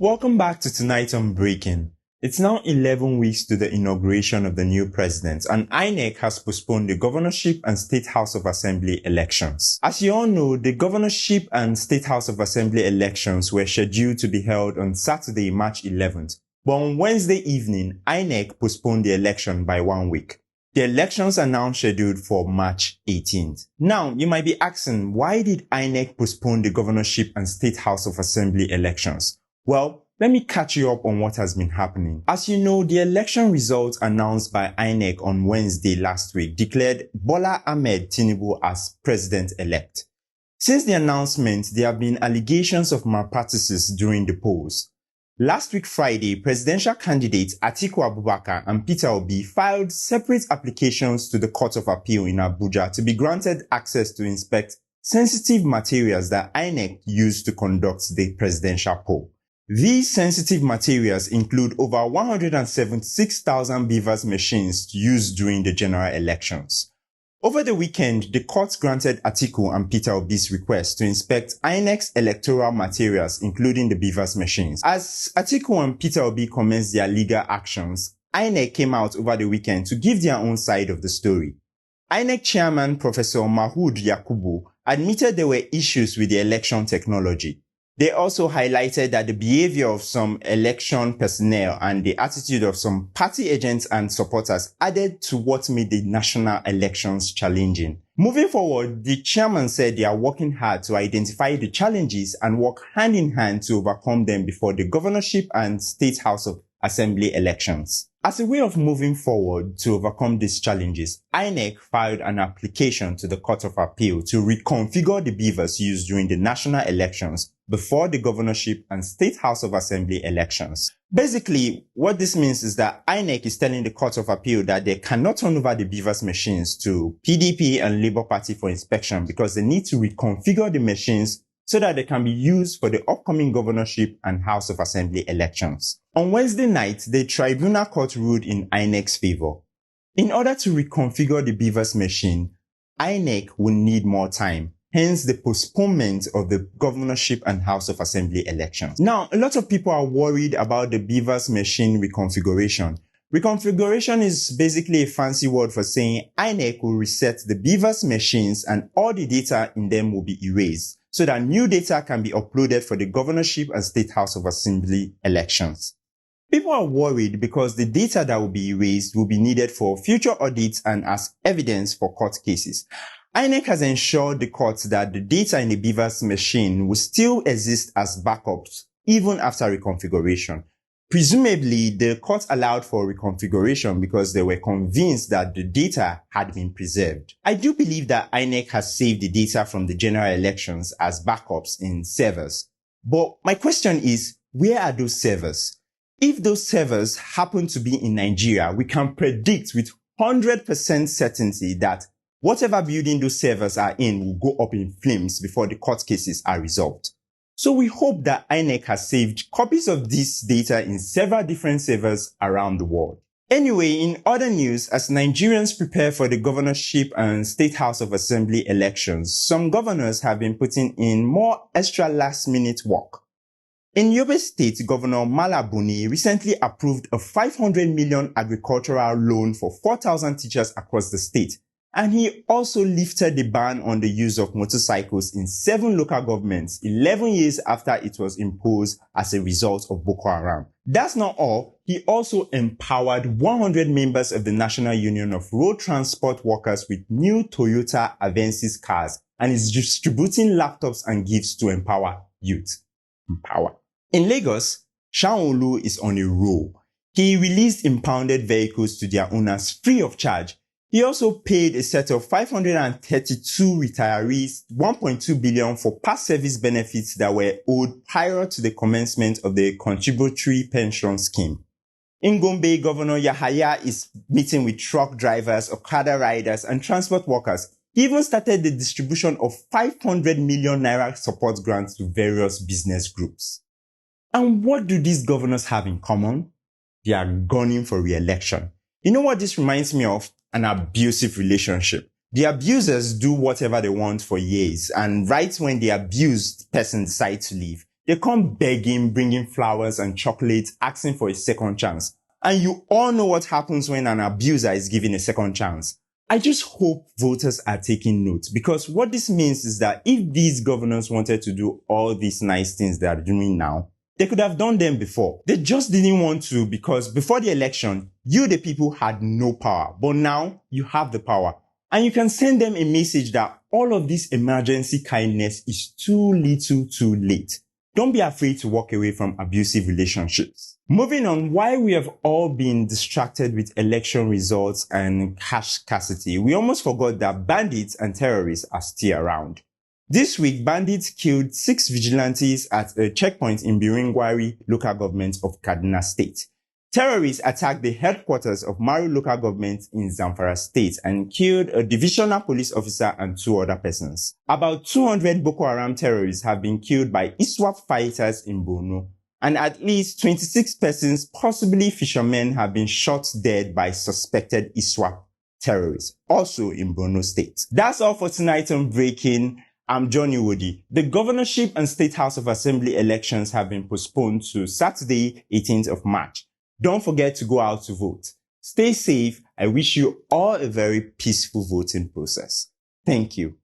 Welcome back to Tonight on Breaking. It's now 11 weeks to the inauguration of the new president, and INEC has postponed the governorship and State House of Assembly elections. As you all know, the governorship and State House of Assembly elections were scheduled to be held on Saturday, March 11th, but on Wednesday evening, INEC postponed the election by 1 week. The elections are now scheduled for March 18th. Now, you might be asking, why did INEC postpone the governorship and State House of Assembly elections? Well, let me catch you up on what has been happening. As you know, the election results announced by INEC on Wednesday last week declared Bola Ahmed Tinubu as president-elect. Since the announcement, there have been allegations of malpractices during the polls. Last week Friday, presidential candidates Atiku Abubakar and Peter Obi filed separate applications to the Court of Appeal in Abuja to be granted access to inspect sensitive materials that INEC used to conduct the presidential poll. These sensitive materials include over 176,000 BVAS machines used during the general elections. Over the weekend, the court granted Atiku and Peter Obi's request to inspect INEC's electoral materials, including the BVAS machines. As Atiku and Peter Obi commenced their legal actions, INEC came out over the weekend to give their own side of the story. INEC chairman Professor Mahood Yakubu admitted there were issues with the election technology. They also highlighted that the behavior of some election personnel and the attitude of some party agents and supporters added to what made the national elections challenging. Moving forward, the chairman said they are working hard to identify the challenges and work hand in hand to overcome them before the governorship and State House of Assembly elections. As a way of moving forward to overcome these challenges, INEC filed an application to the Court of Appeal to reconfigure the BVAS used during the national elections before the governorship and State House of Assembly elections. Basically, what this means is that INEC is telling the Court of Appeal that they cannot turn over the BVAS machines to PDP and Labour Party for inspection because they need to reconfigure the machines so that they can be used for the upcoming governorship and House of Assembly elections. On Wednesday night, the Tribunal Court ruled in INEC's favor. In order to reconfigure the BVAS machine, INEC will need more time, hence the postponement of the governorship and House of Assembly elections. Now, a lot of people are worried about the BVAS machine reconfiguration. Reconfiguration is basically a fancy word for saying INEC will reset the BVAS machines and all the data in them will be erased, so that new data can be uploaded for the governorship and State House of Assembly elections. People are worried because the data that will be erased will be needed for future audits and as evidence for court cases. INEC has ensured the courts that the data in the BVAS machine will still exist as backups even after reconfiguration. Presumably, the court allowed for reconfiguration because they were convinced that the data had been preserved. I do believe that INEC has saved the data from the general elections as backups in servers. But my question is, where are those servers? If those servers happen to be in Nigeria, we can predict with 100% certainty that whatever building those servers are in will go up in flames before the court cases are resolved. So we hope that INEC has saved copies of this data in several different servers around the world. Anyway, in other news, as Nigerians prepare for the governorship and State House of Assembly elections, some governors have been putting in more extra last-minute work. In Yobe State, Governor Malabuni recently approved a 500 million agricultural loan for 4,000 teachers across the state. And he also lifted the ban on the use of motorcycles in 7 local governments 11 years after it was imposed as a result of Boko Haram. That's not all. He also empowered 100 members of the National Union of Road Transport Workers with new Toyota Avensis cars and is distributing laptops and gifts to empower youth. In Lagos, Sanwo-Olu is on a roll. He released impounded vehicles to their owners free of charge. He also paid a set of 532 retirees 1.2 billion for past service benefits that were owed prior to the commencement of the contributory pension scheme. In Gombe, Governor Yahaya is meeting with truck drivers, Okada riders, and transport workers. He even started the distribution of 500 million naira support grants to various business groups. And what do these governors have in common? They are gunning for re-election. You know what this reminds me of? An abusive relationship. The abusers do whatever they want for years, and right when the abused person decides to leave, They come begging, bringing flowers and chocolates, asking for a second chance. And you all know what happens when an abuser is given a second chance. I just hope voters are taking note, because what this means is that if these governors wanted to do all these nice things they are doing now, they could have done them before. They just didn't want to, because before the election, you, the people, had no power. But now you have the power. And you can send them a message that all of this emergency kindness is too little too late. Don't be afraid to walk away from abusive relationships. Moving on, while we have all been distracted with election results and cash scarcity, we almost forgot that bandits and terrorists are still around. This week, bandits killed 6 vigilantes at a checkpoint in Biringwari local government of Kaduna State. Terrorists attacked the headquarters of Maru local government in Zamfara State and killed a divisional police officer and 2 other persons. About 200 Boko Haram terrorists have been killed by ISWAP fighters in Borno, and at least 26 persons, possibly fishermen, have been shot dead by suspected ISWAP terrorists, also in Borno State. That's all for tonight on Breaking. I'm Johnny Woody. The Governorship and State House of Assembly elections have been postponed to Saturday, 18th of March. Don't forget to go out to vote. Stay safe. I wish you all a very peaceful voting process. Thank you.